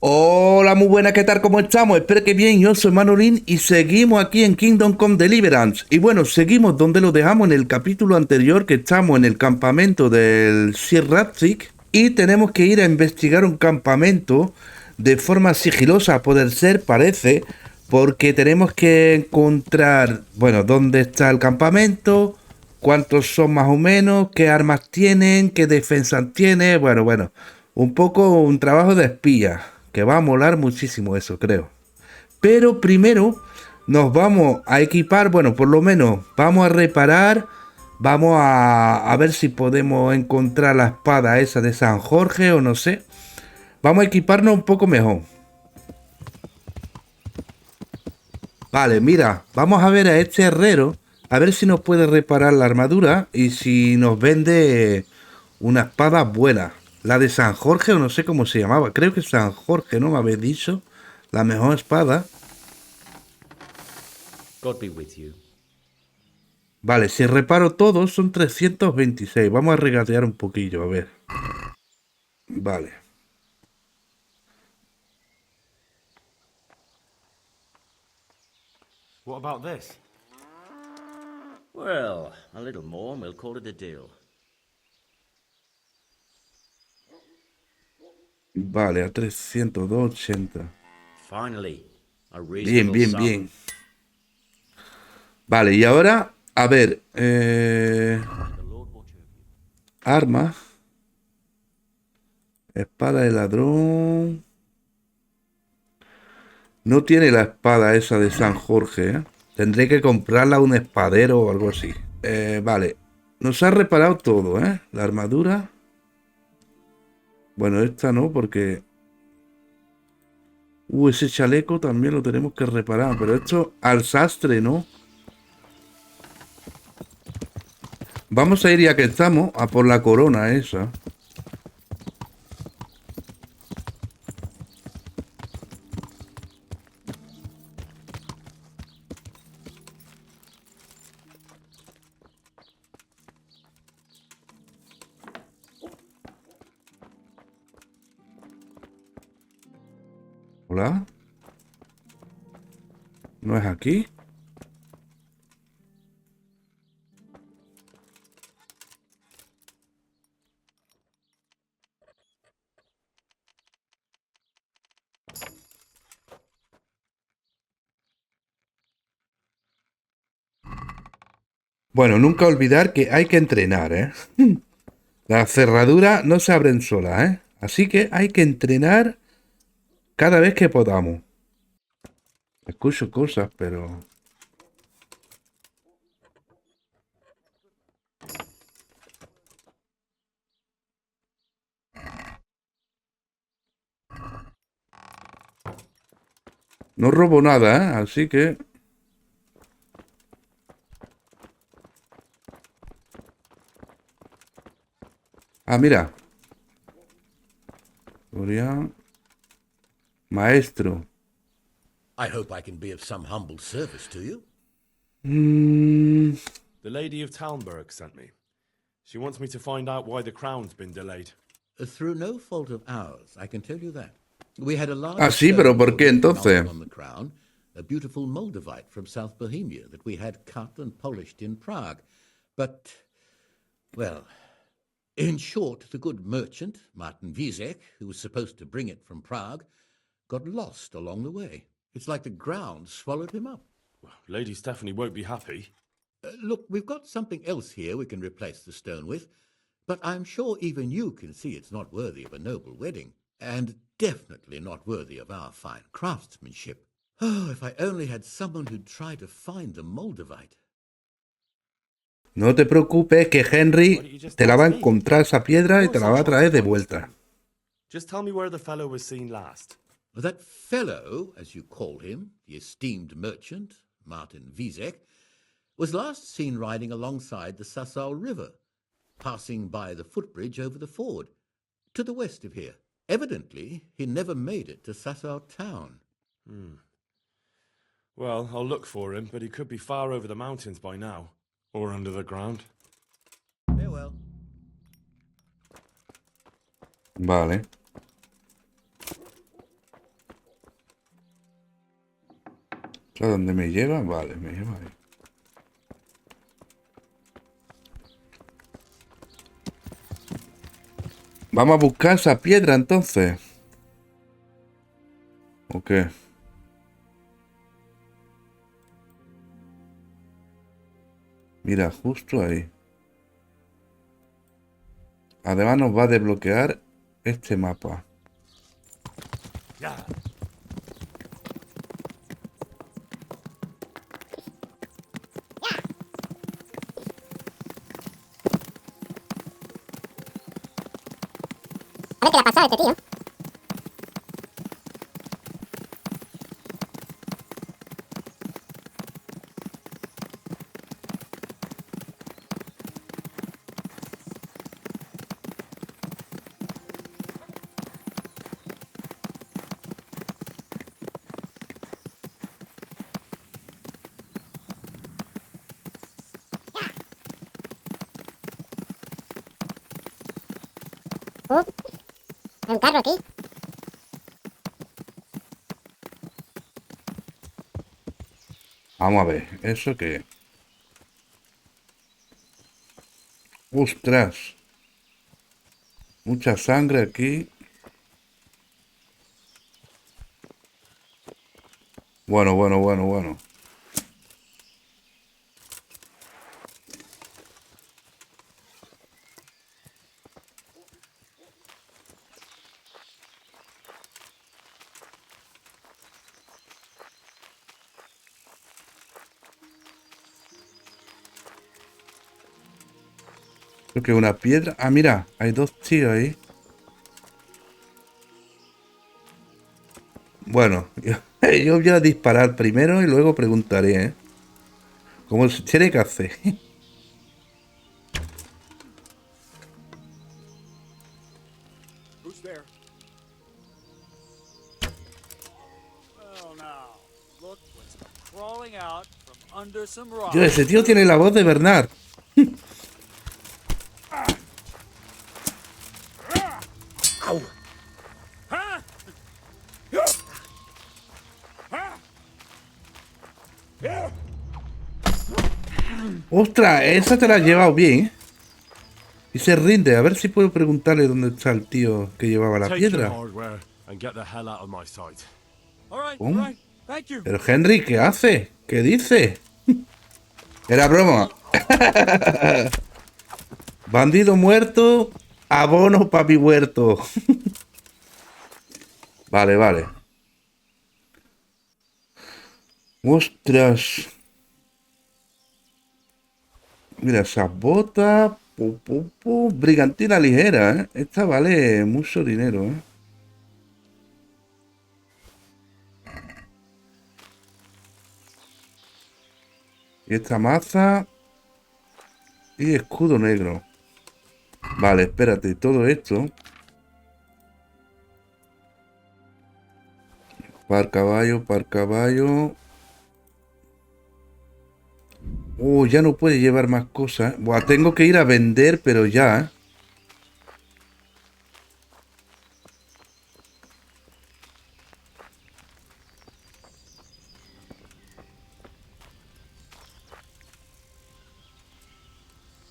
Hola, muy buena, ¿qué tal? ¿Cómo estamos? Espero que bien, yo soy Manolín y seguimos aquí en Kingdom Come Deliverance. Y bueno, seguimos donde lo dejamos en el capítulo anterior, que estamos en el campamento del Sir Ratzik y tenemos que ir a investigar un campamento de forma sigilosa, a poder ser, parece, porque tenemos que encontrar, bueno, dónde está el campamento, cuántos son más o menos, qué armas tienen, qué defensas tiene, bueno, un poco un trabajo de espía, que va a molar muchísimo eso, creo. Pero primero nos vamos a equipar, bueno, por lo menos vamos a reparar, vamos a ver si podemos encontrar la espada esa de San Jorge o no sé. Vamos a equiparnos un poco mejor. Vale, mira, vamos a ver a este herrero, a ver si nos puede reparar la armadura y si nos vende una espada buena. La de San Jorge o no sé cómo se llamaba, creo que San Jorge, ¿no? Me habéis dicho. La mejor espada. God be with you. Vale, si reparo todo son 326. Vamos a regatear un poquillo, a ver. Vale. What about this? Well, a little more and we'll call it a deal. Vale, a 380. Finally, a Bien, reasonable bien, sum. bien. Vale, y ahora, a ver. The Lord watch over you. Armas. Espada de ladrón. No tiene la espada esa de San Jorge, ¿eh? Tendré que comprarla a un espadero o algo así. Vale. Nos ha reparado todo, ¿eh? La armadura. Bueno, esta no, porque... ese chaleco también lo tenemos que reparar. Pero esto al sastre, ¿no? Vamos a ir, ya que estamos, a por la corona esa. ¿Hola? ¿No es aquí? Bueno, nunca olvidar que hay que entrenar, ¿eh? Las cerraduras no se abren solas, ¿eh? Así que hay que entrenar cada vez que podamos. Escucho cosas, pero... No robo nada, ¿eh? Así que... Ah, mira. Florian. Maestro. I hope I can be of some humble service to you. Mm, The Lady of Talmberg sent me. She wants me to find out why the crown's been delayed. Through no fault of ours, I can tell you that. We had a large Ah, sí, pero stone ¿por qué already entonces? mounted on the crown, a beautiful Moldavite from South Bohemia that we had cut and polished in Prague. But, well, in short, the good merchant, Martin Wiesek, who was supposed to bring it from Prague, got lost along the way. It's like the ground swallowed him up. Well, Lady Stephanie won't be happy. Look, we've got something else here we can replace the stone with, but I'm sure even you can see it's not worthy of a noble wedding, and definitely not worthy of our fine craftsmanship. Oh, if I only had someone who'd try to find the Moldavite. No te preocupes que Why don't Henry you just te la va a ask me? encontrar esa piedra Of y te course la I'll va a try traer to de find the vuelta. stone. Just tell me where the fellow was seen last. That fellow, as you call him, the esteemed merchant, Martin Wiesek, was last seen riding alongside the Sassau River, passing by the footbridge over the ford, to the west of here. Evidently, he never made it to Sassau town. Well, I'll look for him, but he could be far over the mountains by now. Or under the ground. Farewell. Vale. ¿A dónde me lleva? Vale, me lleva ahí. Vamos a buscar esa piedra entonces. ¿O qué? Mira, justo ahí. Además nos va a desbloquear este mapa. A ver qué le ha pasado a este tío. Hay un carro aquí. Vamos a ver, ¿eso qué? ¡Ostras! Mucha sangre aquí. Bueno. Creo que una piedra. Ah, mira, hay dos tíos ahí. Bueno, yo voy a disparar primero y luego preguntaré, ¿eh? ¿Cómo se tiene que hacer? Who's there? Well, now, look what's crawling out from under some rocks. Yo, ese tío tiene la voz de Bernard. ¡Ostras! Esa te la has llevado bien, ¿eh? Y se rinde. A ver si puedo preguntarle dónde está el tío que llevaba la Take your piedra. hardware and get the hell out of my sight. All right, ¿Cómo? all right. Thank you. Pero Henry, ¿qué hace? ¿Qué dice? Era broma. Bandido muerto, abono pa' mi huerto. Vale. Ostras. Mira, esas botas. Brigantina ligera, ¿eh? Esta vale mucho dinero, ¿eh? Y esta maza. Y escudo negro. Vale, espérate, todo esto. Par caballo. Oh, ya no puede llevar más cosas. Buah, tengo que ir a vender, pero ya, ¿eh?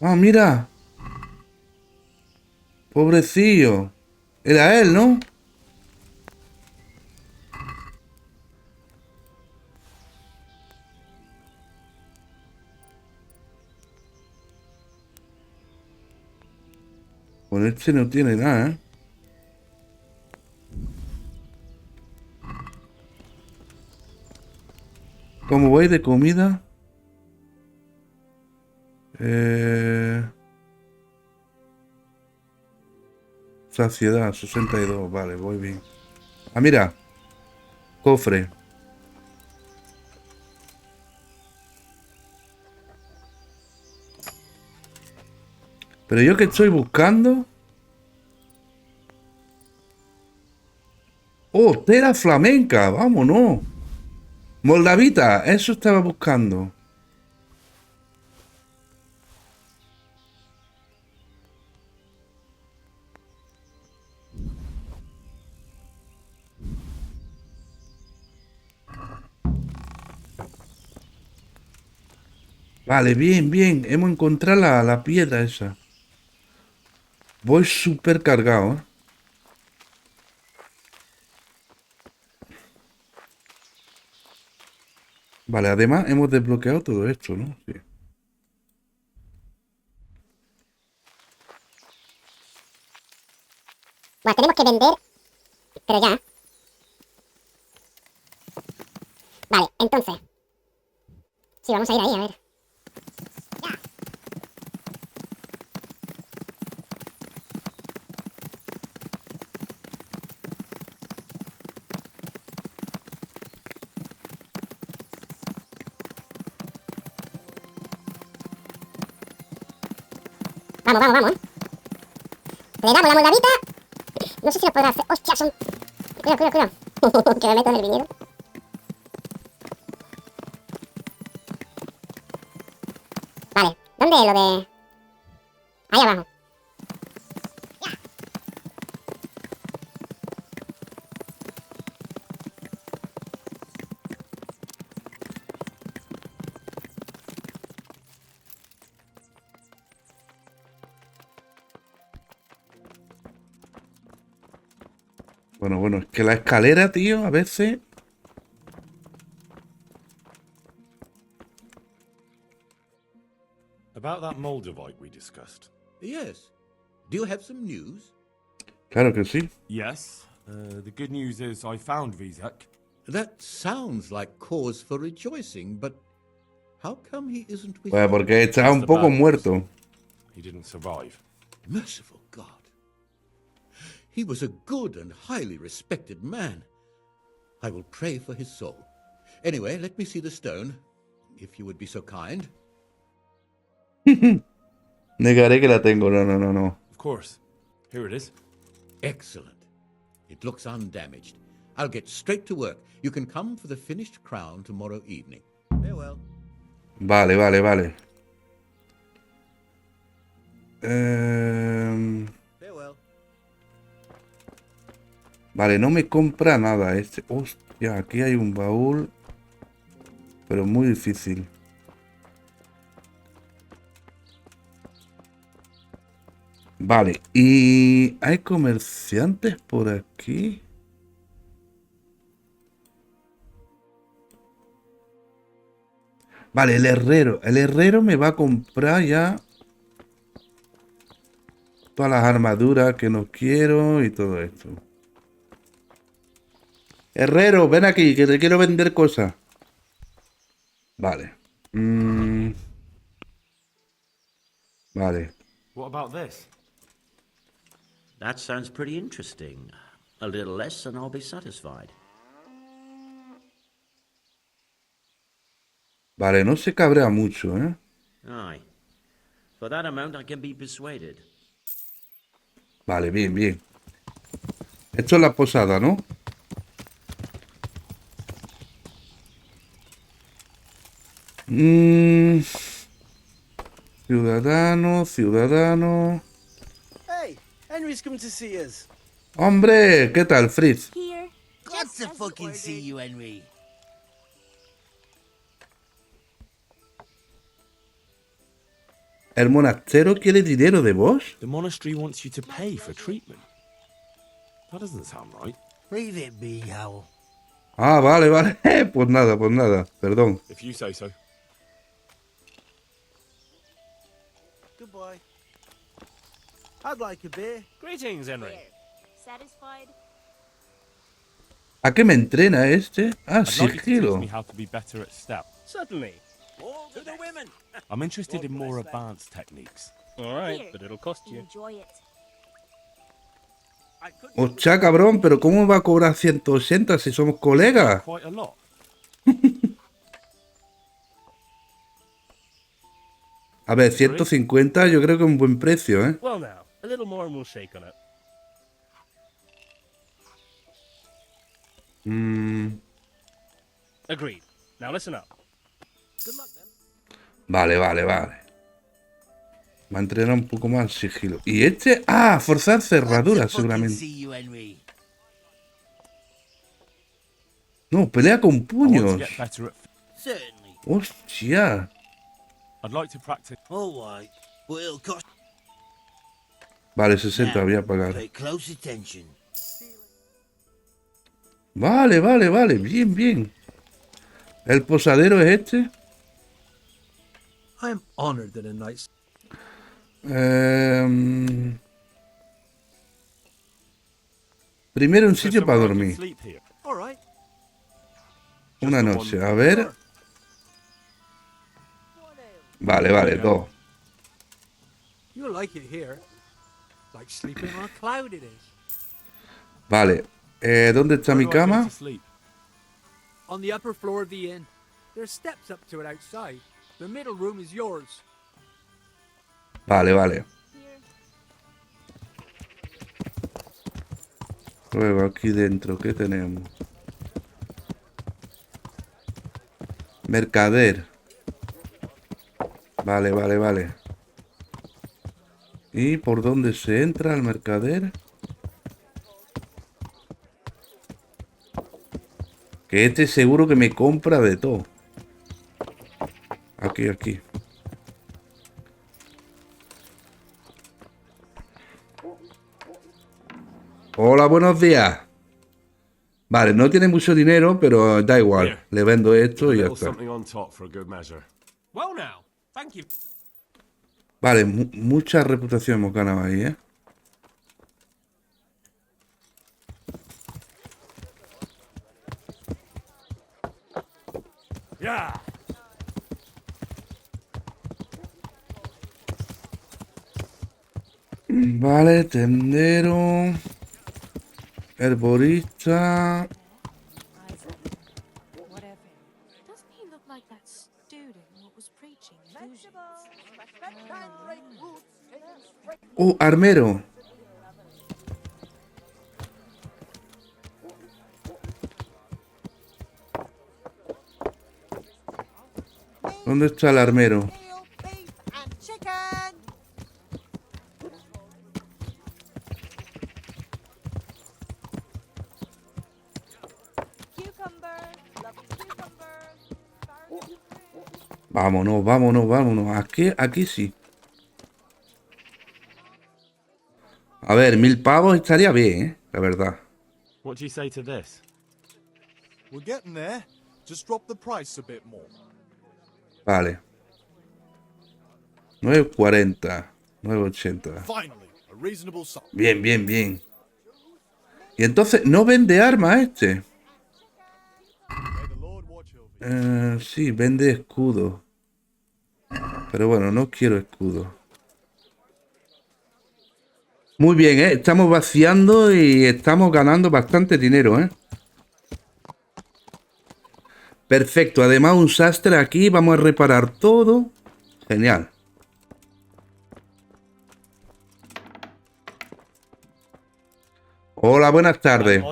Ah, mira. Pobrecillo. Era él, ¿no? Con este no tiene nada, ¿eh? ¿Cómo voy de comida? Saciedad, 62. Vale, voy bien. Ah, mira. Cofre. Pero yo que estoy buscando. Oh, tela flamenca. Vámonos. Moldavita. Eso estaba buscando. Vale, bien, bien. Hemos encontrado la piedra esa. Voy súper cargado, ¿eh? Vale, además hemos desbloqueado todo esto, ¿no? Sí. Bueno, tenemos que vender, pero ya. Vale, entonces. Sí, vamos a ir ahí, a ver. Ya. Vamos, vamos, vamos. Le damos la moldavita. No sé si lo podrá hacer. ¡Hostia! Son... Cuidado, cuidado, cuidado. Que me meto en el viñedo. Vale. ¿Dónde es lo de...? Ahí abajo. Ya. Bueno, es que la escalera, tío, a veces... About that Moldavite we discussed. Yes. Do you have some news? Claro que sí. Yes. The good news is I found Vizek. That sounds like cause for rejoicing, but how come he isn't with Pues you? porque está un poco muerto. He didn't survive. Merciful God. He was a good and highly respected man. I will pray for his soul. Anyway, let me see the stone, if you would be so kind. Negaré que la tengo. No. Of course. Here it is. Excellent. It looks undamaged. I'll get straight to work. You can come for the finished crown tomorrow evening. Farewell. Vale. Farewell. Vale, no me compra nada este. Hostia, aquí hay un baúl. Pero muy difícil. Vale, y hay comerciantes por aquí. Vale, el herrero. El herrero me va a comprar ya todas las armaduras que no quiero y todo esto. Herrero, ven aquí, que te quiero vender cosas. Vale. Vale. What about this? That sounds pretty interesting. A little less and I'll be satisfied. Vale, no se cabrea mucho, ¿eh? Aye. For that amount I can be persuaded. Vale, bien. Esto es la posada, ¿no? Ciudadano. Hey, Henry's come to see us. Hombre, ¿qué tal, Fritz? Here. Glad to fucking see you, Henry. ¿El monasterio quiere dinero de vos? The monastery wants you to pay for treatment. That doesn't sound right. Leave it be, Howl. Ah, vale. Pues nada, perdón. If you say so. Goodbye. I'd like a beer. Greetings, Henry. Satisfied? ¿A qué me entrena este? Ah, I'd like you to teach sigilo. me how to be better at step. Certainly. All to the women. I'm interested in more advanced techniques. All right, Here. but it'll cost you. Enjoy it. I could Hostia, cabrón, pero ¿cómo va a cobrar 180 si somos colegas? Quite a lot. A ver, 150 yo creo que es un buen precio, ¿eh? Well, now, a little more and we'll shake on it. Agreed. Now listen up. good luck then. Vale. Va a entrenar un poco más sigilo. ¿Y este? Ah, forzar cerraduras, seguramente. See you, Henry. No, pelea con I want to puños. get better at Certainly. Hostia. I'd like to practice. All right, but it'll cost. Vale, 60 Now, voy a pagar. pay close attention. Vale, vale, vale. Bien, bien. ¿El posadero es este? I am honored that a night. Primero un Is there sitio para somewhere I can dormir. sleep here? All right. Una noche. A ver. Vale, vale, dos. You'll like it here. Like sleeping on a cloud it is. Vale. ¿Dónde está Where mi do I go cama? to sleep? On the upper floor of the inn. There's steps up to it outside. The middle room is yours. Vale, vale. Luego aquí dentro, ¿qué tenemos? Mercader. Vale, vale, vale. ¿Y por dónde se entra al mercader? Que este seguro que me compra de todo. Aquí, aquí. Hola, buenos días. Vale, no tiene mucho dinero, pero da igual. Le vendo A esto y ya little está. something on top for a good measure. Well now, thank you. Vale, mucha reputación hemos ganado ahí, ¿eh? Yeah. Vale, tendero. Herborista. Whatever. Doesn't he look like that student what was preaching illusions? Armero. ¿Dónde está el armero? Vámonos, vámonos, vámonos. Aquí sí. A ver, 1000 pavos estaría bien, ¿eh? La verdad. What do you say to this? We're getting there. Just drop the price a bit more. Vale. 940. 980. Finally, a reasonable sum. Bien, bien, bien. Y entonces, ¿no vende armas este? May the Lord watch over you. Sí, vende escudo. Pero bueno, no quiero escudo. Muy bien, ¿eh? Estamos vaciando y estamos ganando bastante dinero, ¿eh? Perfecto. Además, un sastre aquí. Vamos a reparar todo. Genial. Hola, buenas tardes.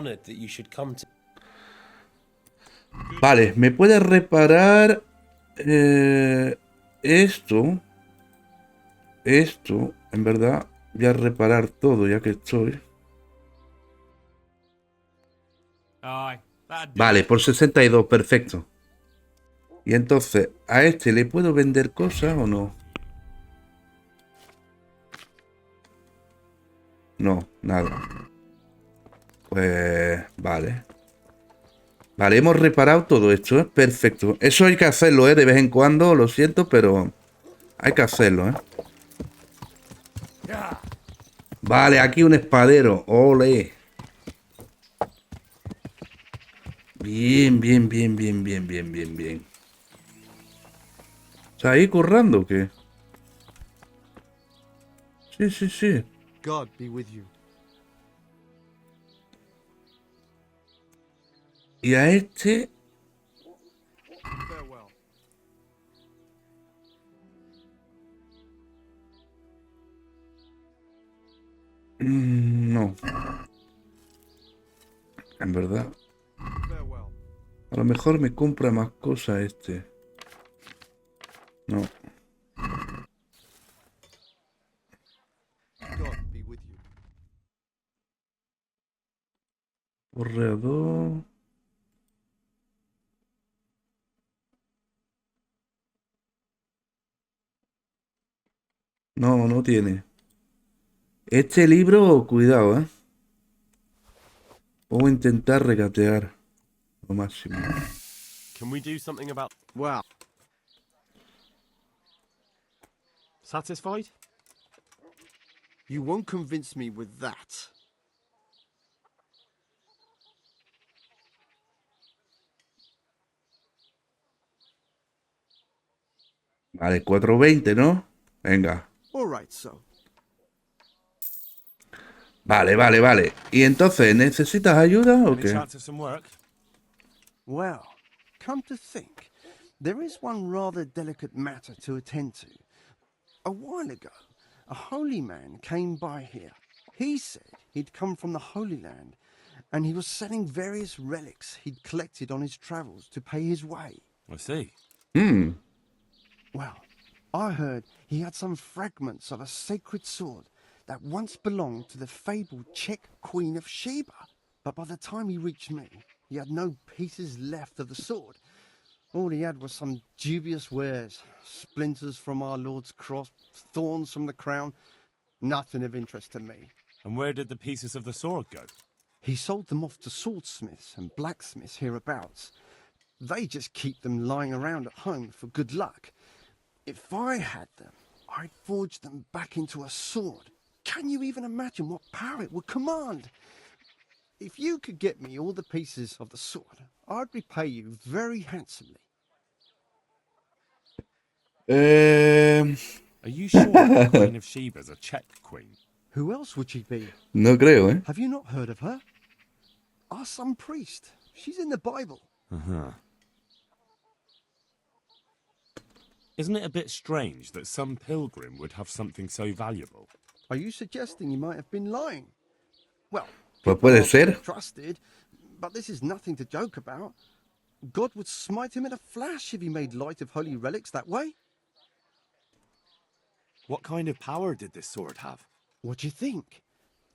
Vale, ¿me puedes reparar esto? Esto, en verdad, voy a reparar todo ya que estoy. Aye, that'd do. Vale, por 62, perfecto. Y entonces, ¿a este le puedo vender cosas o no? No, nada. Pues, vale. Vale, hemos reparado todo esto, ¿eh? Perfecto. Eso hay que hacerlo, ¿eh? De vez en cuando, lo siento, pero hay que hacerlo, ¿eh? Vale, aquí un espadero. Ole. Bien, bien, bien, bien, bien, bien, bien, bien. ¿Está ahí currando o qué? Sí, sí, sí. God be with you. Y a este... Farewell. No. En verdad. Farewell. A lo mejor me compra más cosas este. No. God be with you. Corredor. No, no tiene. Este libro, cuidado, ¿eh? Vamos a intentar regatear lo máximo. Can we do something about... Well, Satisfied? you won't convince me with that. Vale, 420, ¿no? Venga. All right, so. Vale, vale, vale. ¿Y entonces, necesitas ayuda o Any qué? chance of some work? Well, come to think, there is one rather delicate matter to attend to. A while ago, a holy man came by here. He said he'd come from the Holy Land, and he was selling various relics he'd collected on his travels to pay his way. I see. Hmm. Well, I heard he had some fragments of a sacred sword that once belonged to the fabled Czech Queen of Sheba. But by the time he reached me, he had no pieces left of the sword. All he had was some dubious wares, splinters from our Lord's cross, thorns from the crown, nothing of interest to me. And where did the pieces of the sword go? He sold them off to swordsmiths and blacksmiths hereabouts. They just keep them lying around at home for good luck. If I had them, I'd forge them back into a sword. Can you even imagine what power it would command? If you could get me all the pieces of the sword, I'd repay you very handsomely. Are you sure the Queen of Sheba's a Czech queen? Who else would she be? No creo, ¿eh? Have you not heard of her? Our some priest. She's in the Bible. Uh-huh. Isn't it a bit strange that some pilgrim would have something so valuable? Are you suggesting he might have been lying? Well, Pues puede people are ser. trusted, but this is nothing to joke about. God would smite him in a flash if he made light of holy relics that way. What kind of power did this sword have? What do you think?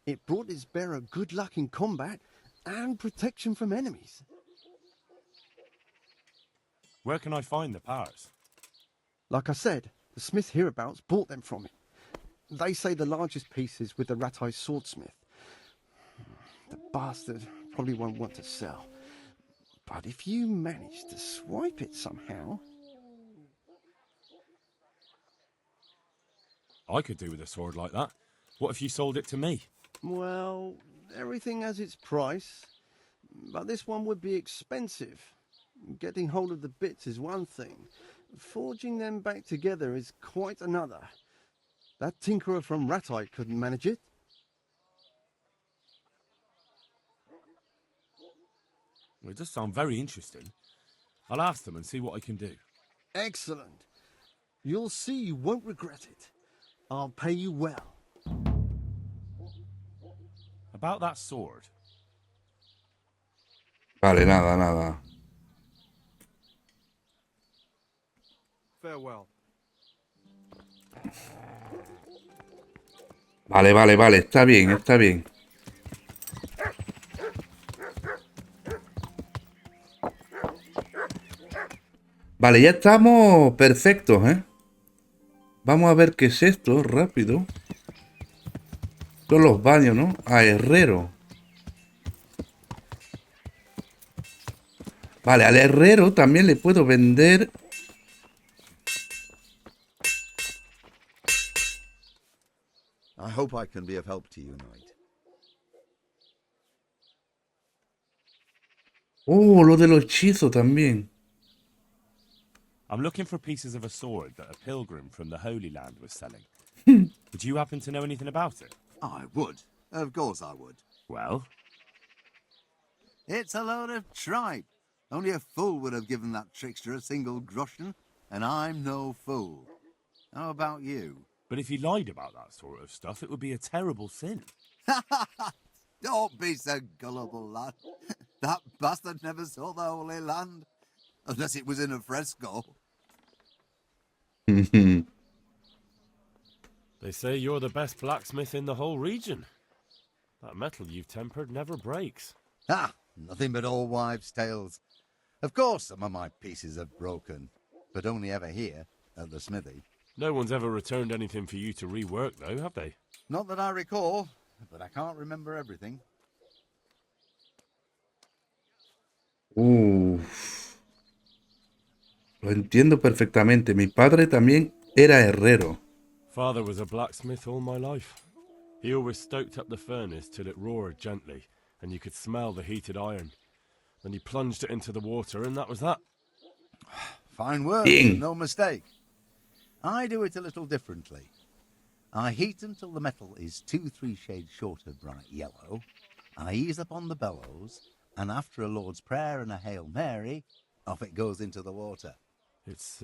It brought its bearer good luck in combat and protection from enemies. Where can I find the powers? Like I said, the smith hereabouts bought them from him. They say the largest piece is with the rat-eyed swordsmith. The bastard probably won't want to sell. But if you manage to swipe it somehow... I could do with a sword like that. What if you sold it to me? Well, everything has its price. But this one would be expensive. Getting hold of the bits is one thing. Forging them back together is quite another. That tinkerer from Rat-Eye couldn't manage it. Well, it does sound very interesting. I'll ask them and see what I can do. Excellent. You'll see you won't regret it. I'll pay you well. About that sword. Vale, nada, nada. Farewell. Vale, vale, vale. Está bien, está bien. Vale, ya estamos perfectos, ¿eh? Vamos a ver qué es esto, rápido. Son los baños, ¿no? Ah, herrero. Vale, al herrero también le puedo vender... I hope I can be of help to you, knight. Oh, lo de los hechizos también. I'm looking for pieces of a sword that a pilgrim from the Holy Land was selling. Would you happen to know anything about it? I would. Of course I would. Well? It's a load of tripe. Only a fool would have given that trickster a single groschen, and I'm no fool. How about you? But if he lied about that sort of stuff, it would be a terrible sin. Don't be so gullible, lad. That bastard never saw the Holy Land. Unless it was in a fresco. They say you're the best blacksmith in the whole region. That metal you've tempered never breaks. Ah, nothing but old wives' tales. Of course some of my pieces have broken, but only ever here, at the smithy. No one's ever returned anything for you to rework, though, have they? Not that I recall, but I can't remember everything. Lo entiendo perfectamente. Mi padre también era herrero. Father was a blacksmith all my life. He always stoked up the furnace till it roared gently, and you could smell the heated iron. Then he plunged it into the water, and that was that. Fine work, no mistake. I do it a little differently. I heat until the metal is 2-3 shades short of bright yellow. I ease up on the bellows, and after a Lord's Prayer and a Hail Mary, off it goes into the water. It's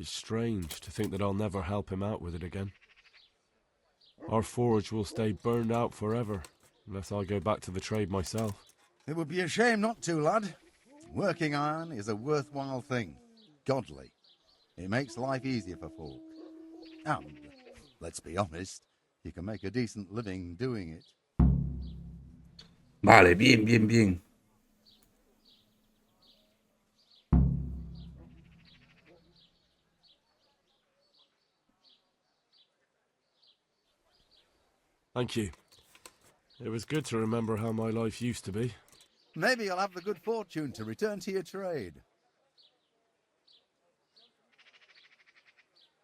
strange to think that I'll never help him out with it again. Our forge will stay burned out forever, unless I go back to the trade myself. It would be a shame not to, lad. Working iron is a worthwhile thing. Godly. It makes life easier for folk. And, let's be honest, you can make a decent living doing it. Vale, bien, bien, bien. Thank you. It was good to remember how my life used to be. Maybe you'll have the good fortune to return to your trade.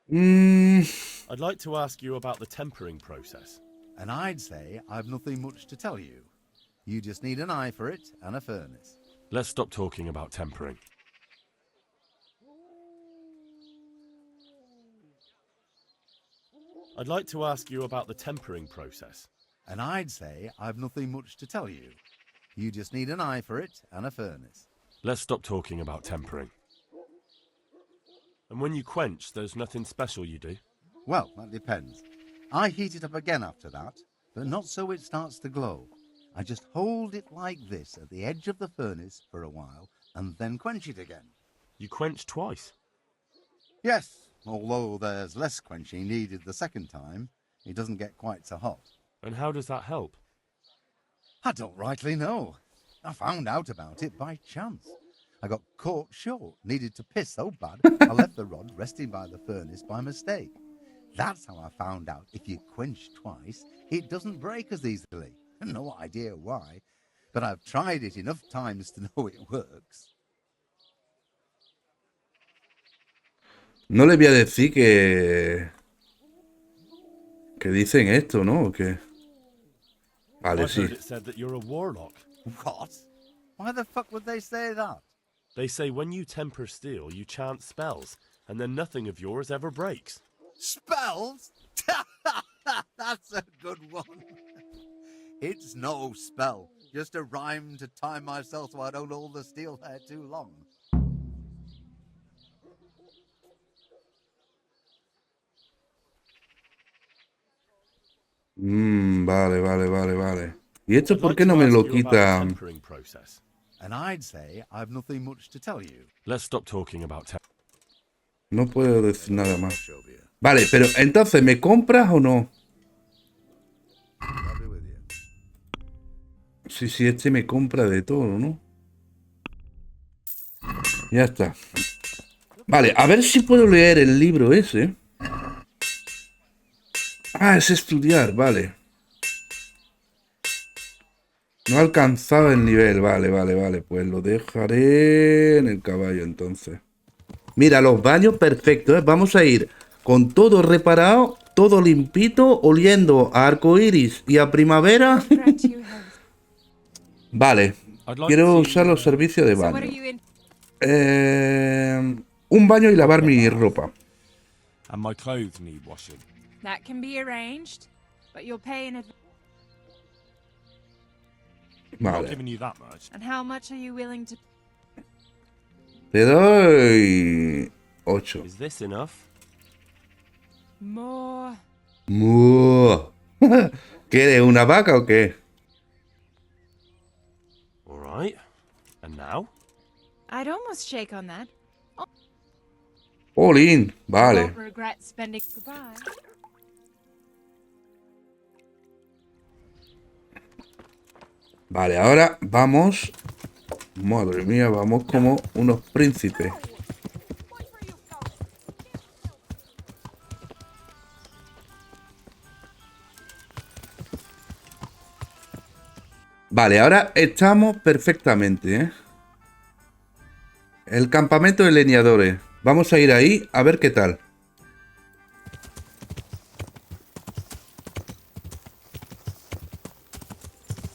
I'd like to ask you about the tempering process. And I'd say I've nothing much to tell you. You just need an eye for it and a furnace. Let's stop talking about tempering. I'd like to ask you about the tempering process. And I'd say I've nothing much to tell you. You just need an eye for it and a furnace. Let's stop talking about tempering. And when you quench, there's nothing special you do? Well, that depends. I heat it up again after that, but not so it starts to glow. I just hold it like this at the edge of the furnace for a while and then quench it again. You quench twice? Yes, although there's less quenching needed the second time. It doesn't get quite so hot. And how does that help? I don't rightly know. I found out about it by chance. I got caught short, needed to piss so bad, I left the rod resting by the furnace by mistake. That's how I found out if you quench twice, it doesn't break as easily. No idea why, but I've tried it enough times to know it works. No le voy a decir que dicen esto, ¿no? ¿O qué? Vale, I've sí. heard it said that you're a warlock. What? Why the fuck would they say that? They say when you temper steel, you chant spells, and then nothing of yours ever breaks. Spells? That's a good one. It's no spell, just a rhyme to time myself so I don't hold the steel there too long. Vale, vale, vale, vale. ¿Y esto por qué no me lo quita? And I'd say I've nothing much to tell you. Let's stop talking about No puedo decir nada más. Vale, pero entonces, ¿me compras o no? Sí, sí, este me compra de todo, ¿no? Ya está. Vale, a ver si puedo leer el libro ese. Ah, es estudiar, vale. No he alcanzado el nivel, vale, vale, vale. Pues lo dejaré en el caballo entonces. Mira, los baños perfectos, ¿eh? Vamos a ir con todo reparado, todo limpito, oliendo a arcoiris y a primavera. Vale, quiero usar los servicios de baño. Un baño y lavar mi ropa. And my clothes need washing. That can be arranged, but you'll pay in advance. I'm not Vale. giving you that much. And how much are you willing to? Te doy 8. Is this enough? More. ¿Qué eres, una vaca o qué? All right. And now? I'd almost shake on that. Olin, vale. Won't regret spending. Goodbye. Vale, ahora vamos. Madre mía, vamos como unos príncipes. Vale, ahora estamos perfectamente, ¿eh? El campamento de leñadores. Vamos a ir ahí a ver qué tal.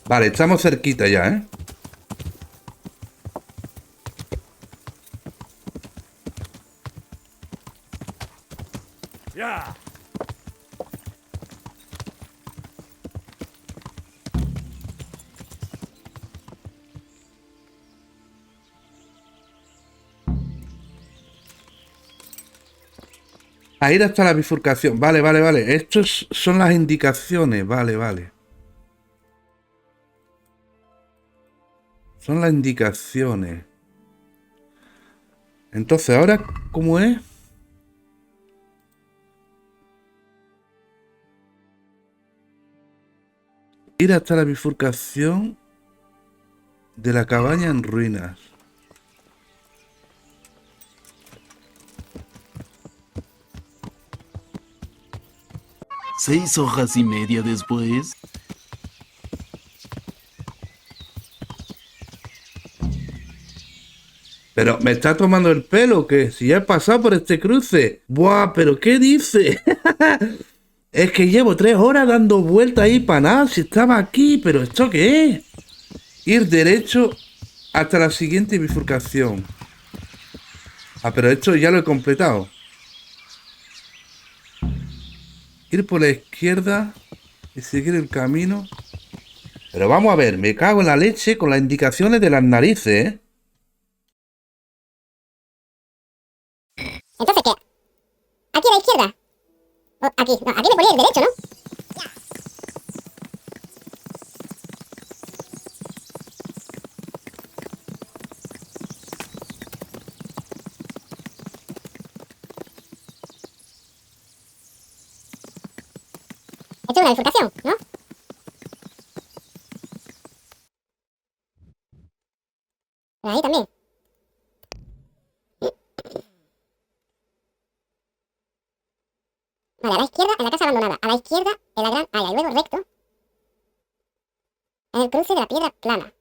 Vale, estamos cerquita ya, ¿eh? Yeah. A ir hasta la bifurcación. Vale, vale, vale. Estos son las indicaciones. Vale, vale. Son las indicaciones. Entonces, ¿ahora cómo es? Ir hasta la bifurcación de la cabaña en ruinas. Seis horas y media después. Pero me está tomando el pelo, que si ya he pasado por este cruce. Buah, pero ¿qué dice? Es que llevo 3 horas dando vueltas ahí para nada. Si estaba aquí, pero ¿esto qué es? Ir derecho hasta la siguiente bifurcación. Ah, pero esto ya lo he completado. Ir por la izquierda y seguir el camino. Pero vamos a ver, me cago en la leche con las indicaciones de las narices, ¿eh? Entonces, ¿qué? ¿Aquí a la izquierda? O aquí, no, aquí me ponía el derecho, ¿no? Esto es una bifurcación, ¿no? Por ahí también. Vale, a la izquierda, en la casa abandonada. A la izquierda, en la gran... Ah, y luego recto. En el cruce de la piedra plana.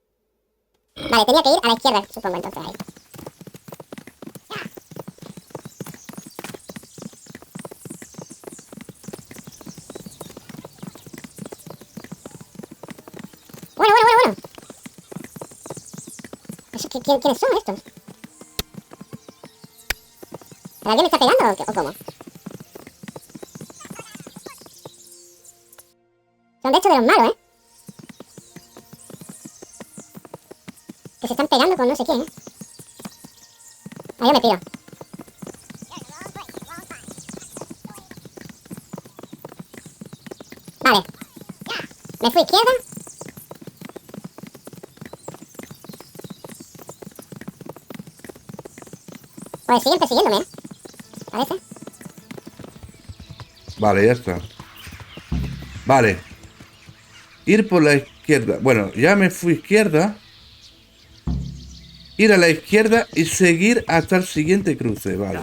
Vale, tenía que ir a la izquierda, supongo, entonces ahí. Bueno. ¿Quiénes son estos? ¿Pero alguien me está pegando o cómo? Son de hecho de los malos, ¿eh? Que se están pegando con no sé quién, ¿eh? Ah, yo me piro. Vale. Me fui izquierda. Pues siguen persiguiéndome, ¿eh? Parece. Vale, ya está. Vale. Ir por la izquierda. Bueno, ya me fui izquierda. Ir a la izquierda y seguir hasta el siguiente cruce. Vale.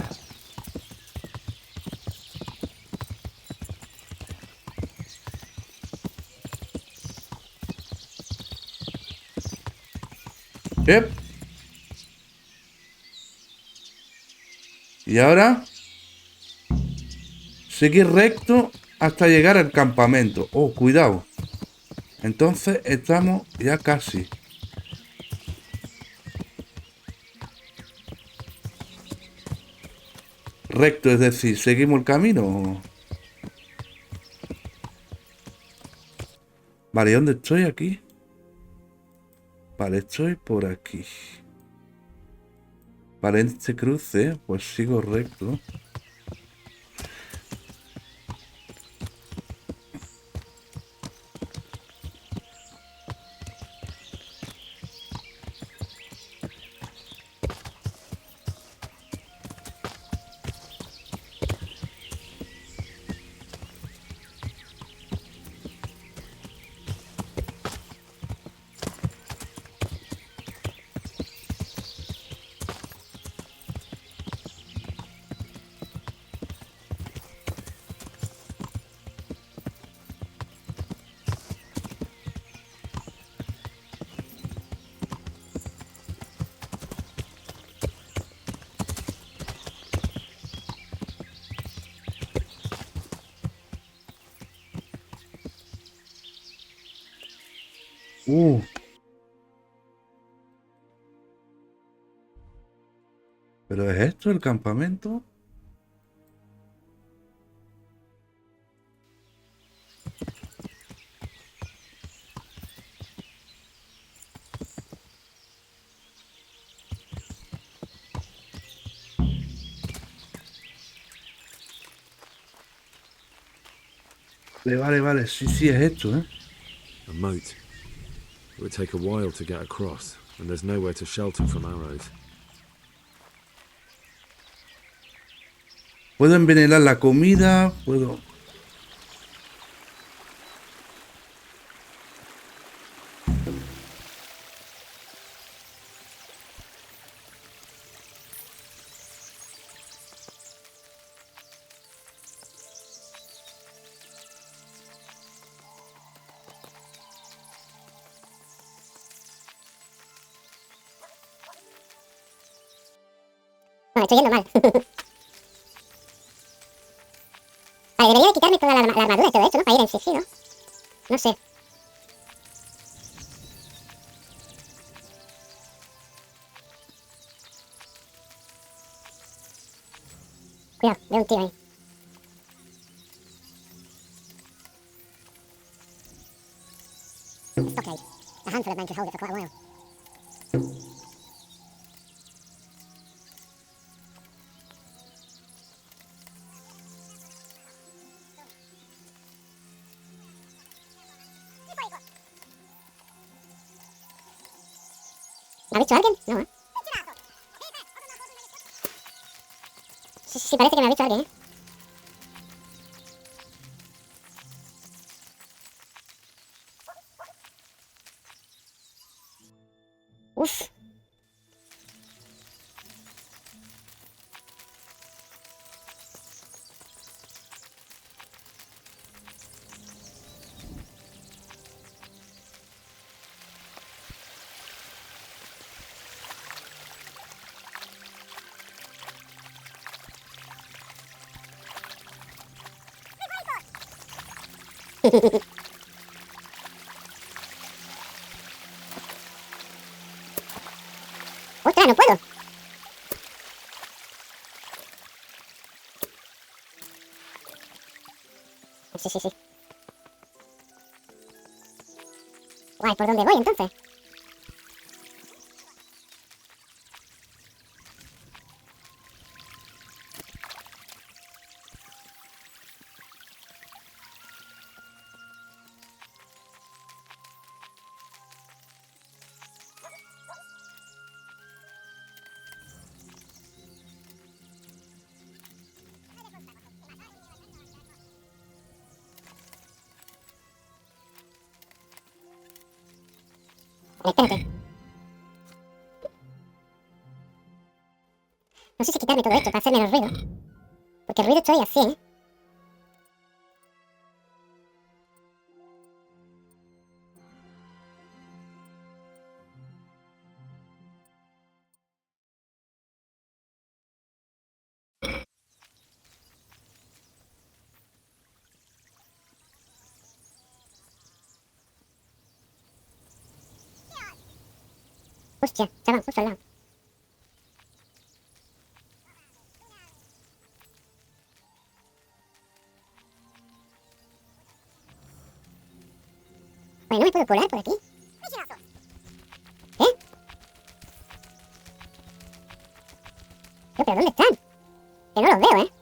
Yep. Y ahora seguir recto hasta llegar al campamento. Oh, cuidado. Entonces estamos ya casi. Recto, es decir, seguimos el camino. Vale, ¿dónde estoy aquí? Vale, estoy por aquí. Vale, en este cruce, pues sigo recto. Uh. ¿Pero es esto el campamento? Vale, vale, sí, sí, es esto, ¿eh? A moat. It would take a while to get across, and there's nowhere to shelter from arrows. Puedo envenenar la comida, puedo... Bueno, estoy yendo mal. Vale, debería de quitarme toda la armadura y todo esto, ¿no? Para ir en sigilo. No sé. Cuidado, veo un tío ahí. Okay. A handful of men could hold it for quite a while. ¿Me ha visto alguien? No, ¿eh? Sí, sí, parece que me ha visto alguien, ¿eh? Uf. ¡Ostras, no puedo! Sí, sí, sí. Guay, ¿por dónde voy entonces? Espérate. No sé si quitarme todo esto para hacer menos ruido. Porque el ruido estoy así, ¿eh? Hostia, estaban justo al lado. Oye, ¿no me puedo colar por aquí? ¿Eh? ¿Pero dónde están? Que no los veo, ¿eh?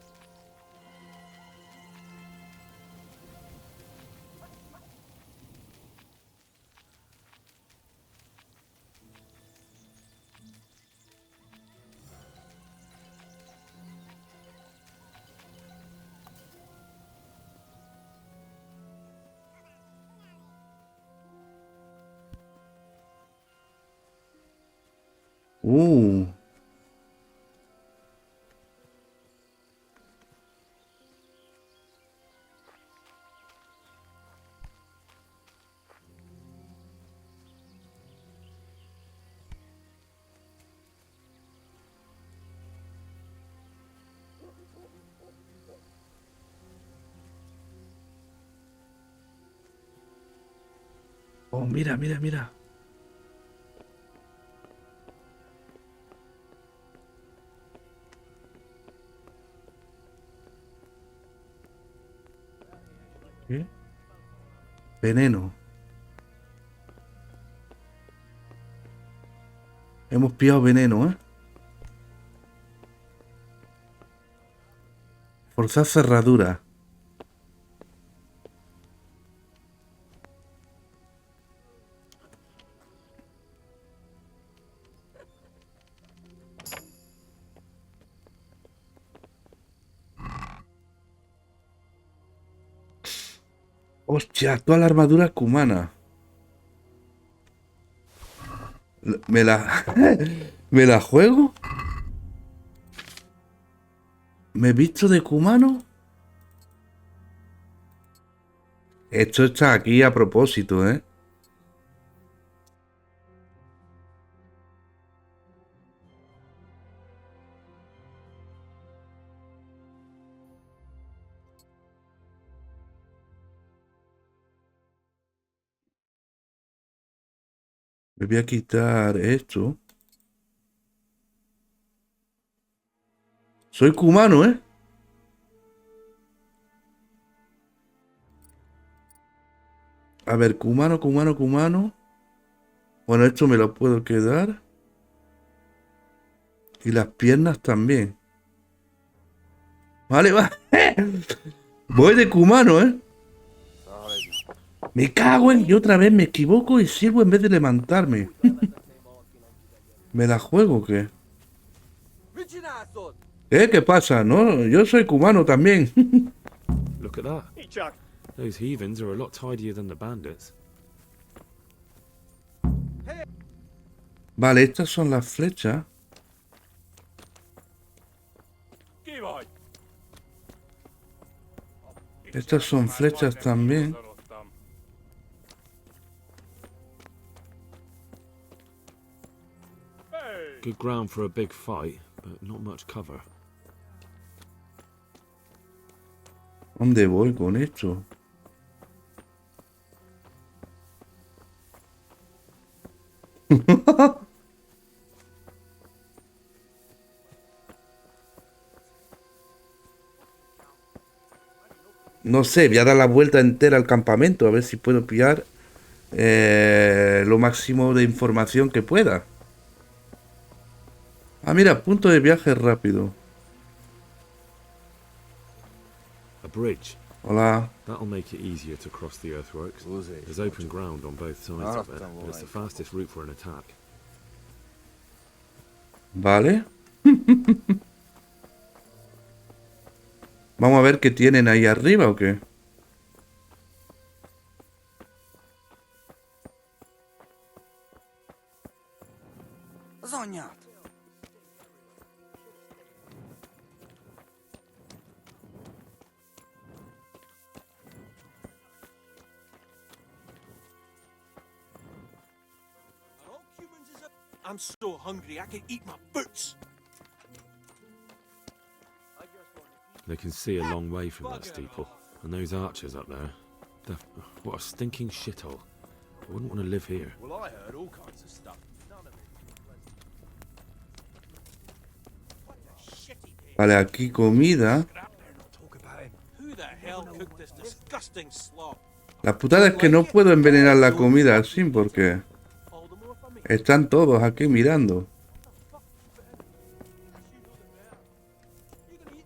Uh. Oh, mira, mira, mira. ¿Qué? Veneno. Hemos pillado veneno, ¿eh? Forzar cerradura. Hostia, toda la armadura cumana. ¿Me la... ¿Me la juego? ¿Me he visto de cumano? Esto está aquí a propósito, ¿eh? Me voy a quitar esto. Soy cumano, ¿eh? A ver, cumano, cumano, cumano. Bueno, esto me lo puedo quedar. Y las piernas también. Vale, va. Voy de cumano, ¿eh? Me cago en... Y otra vez me equivoco y sirvo en vez de levantarme. ¿Me la juego o qué? ¿Qué pasa? No, yo soy cumano también. Look at that. Those heathens are a lot tidier than the bandits. Vale, estas son las flechas. Estas son flechas también. Good ground for a big fight, but not much cover. ¿Dónde voy con esto? No sé, voy a dar la vuelta entera al campamento a ver si puedo pillar lo máximo de información que pueda. Ah, mira, punto de viaje rápido. A bridge. Hola. That'll make it easier to cross the earthworks. There's open ground on both sides of it, but it's the fastest route for an attack. Vale. Vamos a ver qué tienen ahí arriba o qué. I'm so hungry I can eat my boots. They can see a long way from that steeple. And those archers up there. What a stinking shithole. I wouldn't want to live here. Well, I heard all kinds of stuff. None of it. Vale, aquí comida. Who the hell cooked this disgusting slop? La putada es que no puedo envenenar la comida así porque están todos aquí mirando.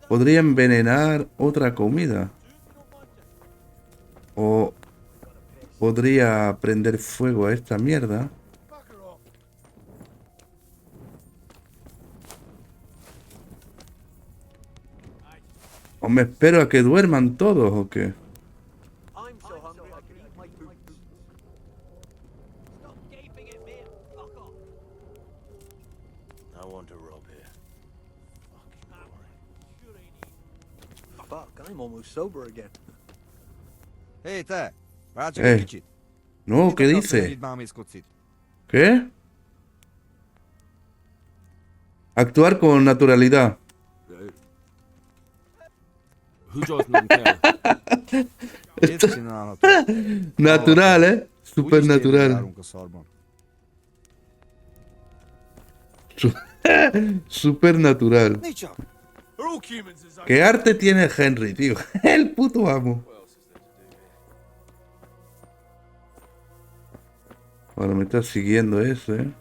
Podría envenenar otra comida. O podría prender fuego a esta mierda. ¿O me espero a que duerman todos o qué? I'm almost sober again. Hey, te. No, ¿qué dice? ¿Qué? Actuar con naturalidad. Natural, ¿eh? Supernatural. Supernatural. ¿Qué arte tiene Henry, tío? El puto amo. Bueno, me está siguiendo eso, ¿eh?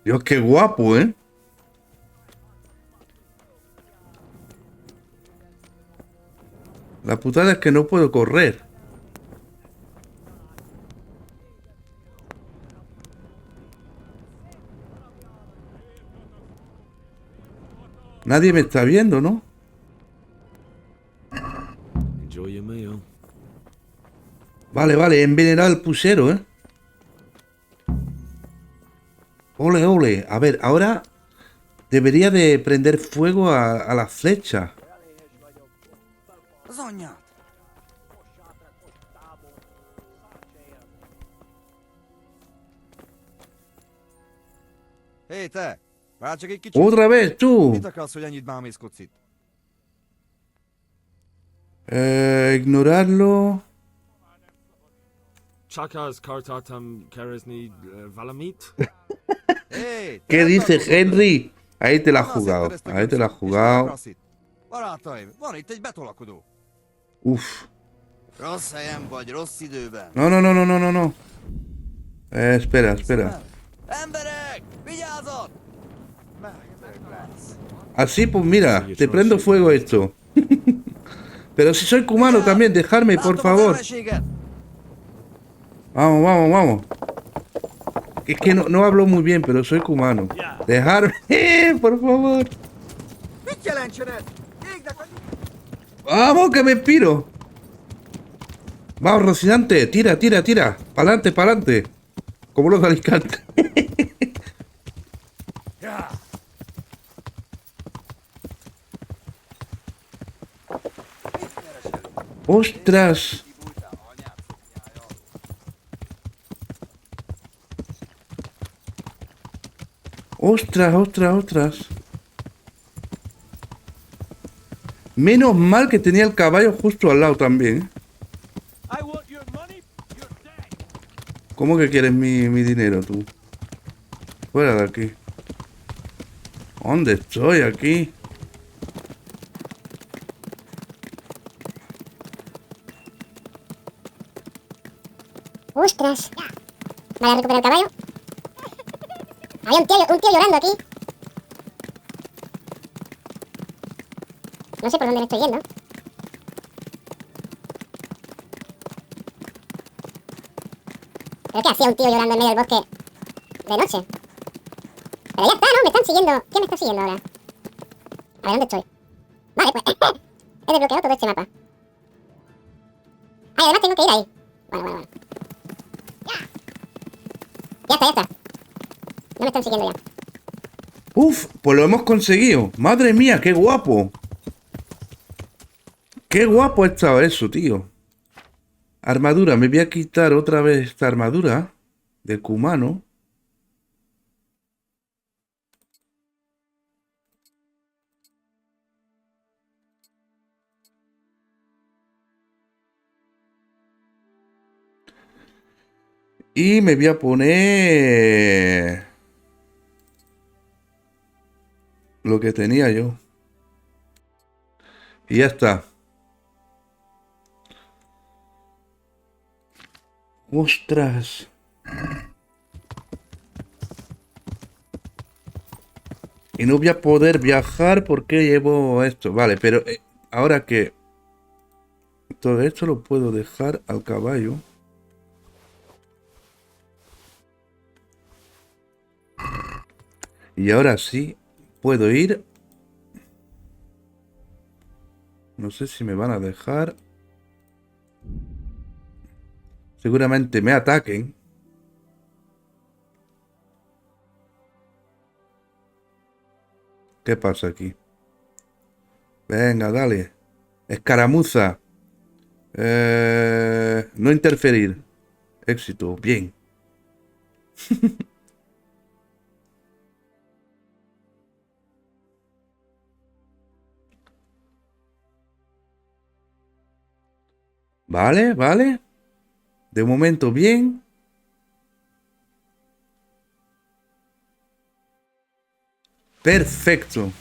Dios, qué guapo, ¿eh? La putada es que no puedo correr. Nadie me está viendo, ¿no? Vale, vale, he envenenado al pusero, ¿eh? Ole, ole. A ver, ahora debería de prender fuego a la flecha. Hé, te! Várj csak egy kicsit! Otra vez, tú. Mit akarsz, hogy ennyit bámészkodsz itt? Ignorarlo. Chakas kartatam keresni valamit. ¿Qué dice Henry? Ahí te la has jugado. Ahí te la has jugado. Barátaim, van itt egy betolakodó. Uf. Rossz helyen vagy, rossz időben. No, no, no, no, no, no, no. Espera, espera. Emberek, vigyázat! Así pues mira, te prendo fuego esto. Pero si soy cumano también, dejarme, por favor. Vamos, vamos, vamos. Es que no hablo muy bien, pero soy cumano. Dejarme, por favor. Vamos, que me piro. Vamos, Rocinante, tira, tira, tira. Pa'lante, pa'lante. Como los alicantes. ¡Ostras! ¡Ostras, ostras, ostras! Menos mal que tenía el caballo justo al lado también. ¿Cómo que quieres mi dinero, tú? Fuera de aquí. ¿Dónde estoy? Aquí. ¡Ostras! Vale, recupero el caballo. Había un tío llorando aquí. No sé por dónde le estoy yendo. ¿Pero qué hacía un tío llorando en medio del bosque de noche? Pero ya está, ¿no? Me están siguiendo. ¿Quién me está siguiendo ahora? A ver, ¿dónde estoy? Vale, pues he desbloqueado todo este mapa. Ah, y además tengo que ir ahí. Bueno. Ya está. No me están siguiendo ya. Uf, pues lo hemos conseguido. Madre mía, qué guapo. Qué guapo ha estado eso, tío. Armadura, me voy a quitar otra vez esta armadura de CUMANO. Y me voy a poner lo que tenía yo. Y ya está. ¡Ostras! Y no voy a poder viajar porque llevo esto. Vale, pero ahora que todo esto lo puedo dejar al caballo. Y ahora sí puedo ir. No sé si me van a dejar. Seguramente me ataquen. ¿Qué pasa aquí? Venga, dale. Escaramuza. No interferir. Éxito. Bien. Vale, vale. De momento bien. Perfecto.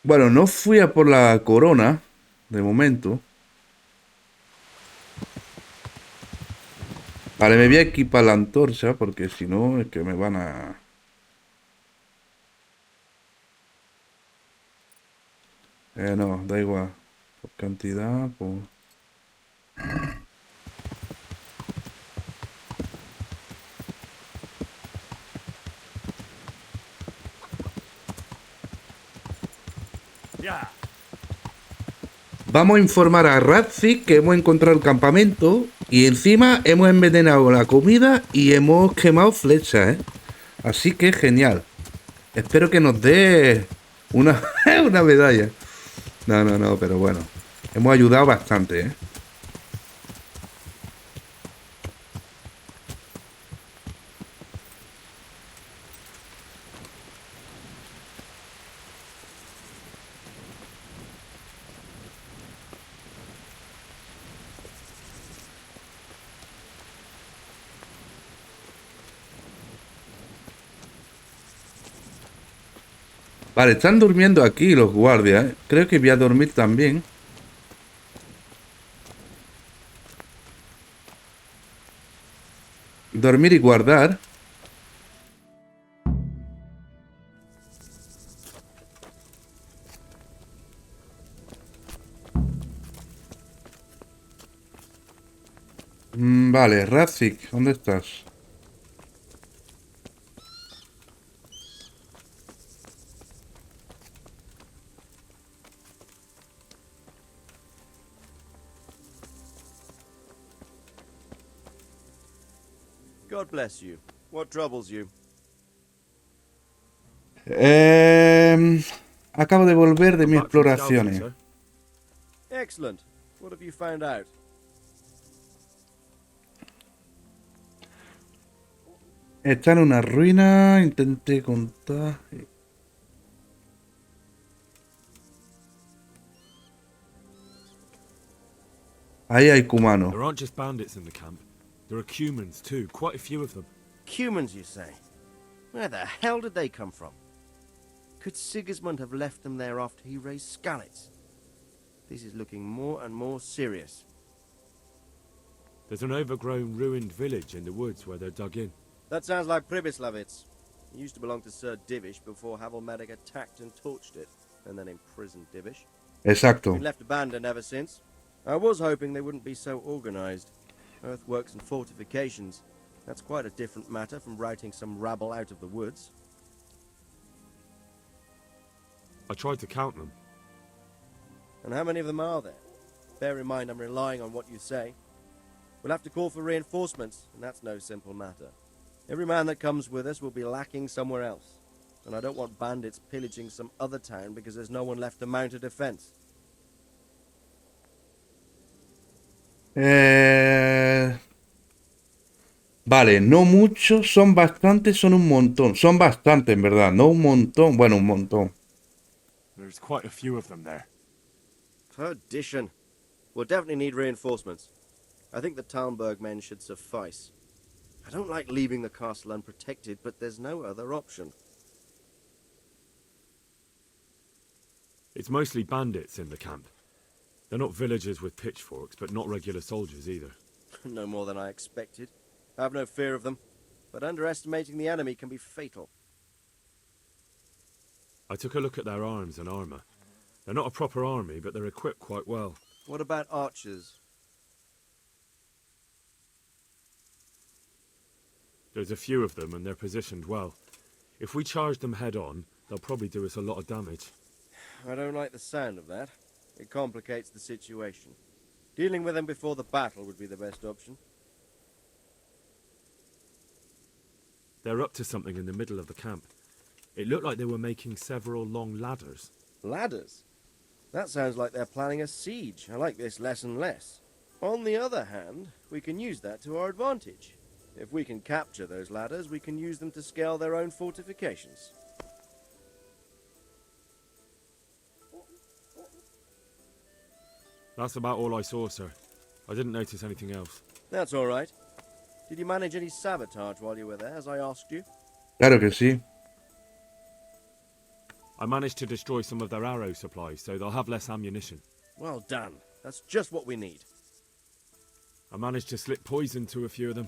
Bueno, no fui a por la corona, de momento. Vale, me voy a equipar la antorcha, porque si no es que me van a... no, da igual. Por cantidad, por... Vamos a informar a Radzik que hemos encontrado el campamento y encima hemos envenenado la comida y hemos quemado flechas, ¿eh? Así que genial. Espero que nos dé una, una medalla. No, pero bueno. Hemos ayudado bastante, ¿eh? Vale, están durmiendo aquí los guardias, ¿eh? Creo que voy a dormir también. Dormir y guardar. Vale, Radzik, ¿dónde estás? God bless you. What troubles you? Acabo de volver de mis exploraciones. Excellent. What have you found out? Está en una ruina, intenté contar. Ahí hay CUMANO. There aren't just bandits in the camp. There are CUMANs too, quite a few of them. CUMANs, you say? Where the hell did they come from? Could Sigismund have left them there after he raised Skalitz? This is looking more and more serious. There's an overgrown, ruined village in the woods where they're dug in. That sounds like Pribyslavitz. It used to belong to Sir Divish before Havelmedic attacked and torched it, and then imprisoned Divish. Exacto. Been left abandoned ever since. I was hoping they wouldn't be so organized. Earthworks and fortifications. That's quite a different matter from routing some rabble out of the woods. I tried to count them. And how many of them are there? Bear in mind I'm relying on what you say. We'll have to call for reinforcements, and that's no simple matter. Every man that comes with us will be lacking somewhere else. And I don't want bandits pillaging some other town because there's no one left to mount a defense. Vale, no muchos, son bastantes, son un montón. Son bastantes, en verdad, no un montón. Bueno, un montón. There's quite a few of them there. Perdition. We'll definitely need reinforcements. I think the Talmberg men should suffice. I don't like leaving the castle unprotected, but there's no other option. It's mostly bandits in the camp. They're not villagers with pitchforks, but not regular soldiers either. No more than I expected. I have no fear of them, but underestimating the enemy can be fatal. I took a look at their arms and armor. They're not a proper army, but they're equipped quite well. What about archers? There's a few of them, and they're positioned well. If we charge them head-on, they'll probably do us a lot of damage. I don't like the sound of that. It complicates the situation. Dealing with them before the battle would be the best option. They're up to something in the middle of the camp. It looked like they were making several long ladders. Ladders? That sounds like they're planning a siege. I like this less and less. On the other hand, we can use that to our advantage. If we can capture those ladders, we can use them to scale their own fortifications. That's about all I saw, sir. I didn't notice anything else. That's all right. Did you manage any sabotage while you were there, as I asked you? Claro que sí. I managed to destroy some of their arrow supplies, so they'll have less ammunition. Well done. That's just what we need. I managed to slip poison to a few of them.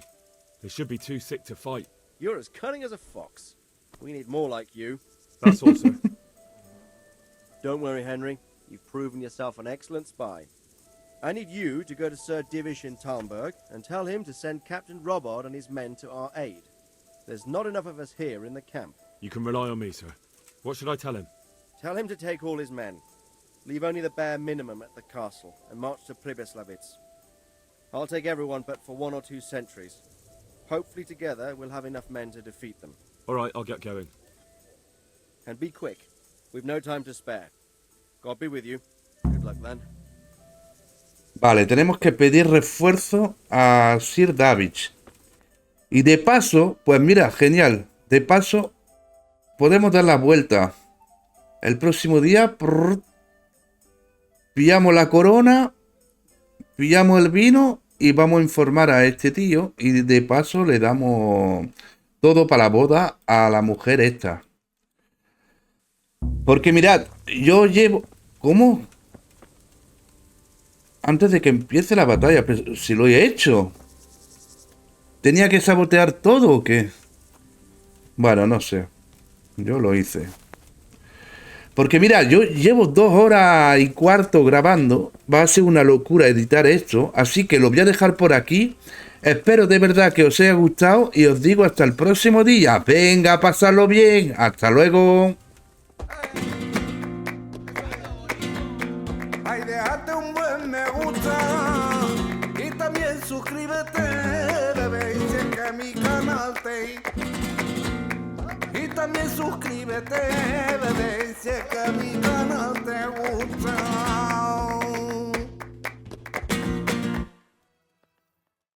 They should be too sick to fight. You're as cunning as a fox. We need more like you. That's all, sir. Don't worry, Henry. You've proven yourself an excellent spy. I need you to go to Sir Divish in Talmberg and tell him to send Captain Robard and his men to our aid. There's not enough of us here in the camp. You can rely on me, sir. What should I tell him? Tell him to take all his men. Leave only the bare minimum at the castle and march to Pribyslavitz. I'll take everyone but for 1 or 2 sentries. Hopefully together we'll have enough men to defeat them. All right, I'll get going. And be quick. We've no time to spare. God be with you. Good luck then. Vale, tenemos que pedir refuerzo a Sir Davich. Y de paso, pues mira, genial. De paso, podemos dar la vuelta. El próximo día, pillamos la corona, pillamos el vino y vamos a informar a este tío. Y de paso le damos todo para la boda a la mujer esta. Porque mirad, yo llevo... ¿Cómo? Antes de que empiece la batalla, pero si lo he hecho. ¿Tenía que sabotear todo o qué? Bueno, no sé. Yo lo hice. Porque mira, yo llevo 2 horas y cuarto grabando. Va a ser una locura editar esto. Así que lo voy a dejar por aquí. Espero de verdad que os haya gustado. Y os digo hasta el próximo día. Venga, pasarlo bien. Hasta luego. Ay, déjate un buen me gusta y también suscríbete, bebé, y checa mi canal y también suscríbete, bebé, y checa mi canal te gusta.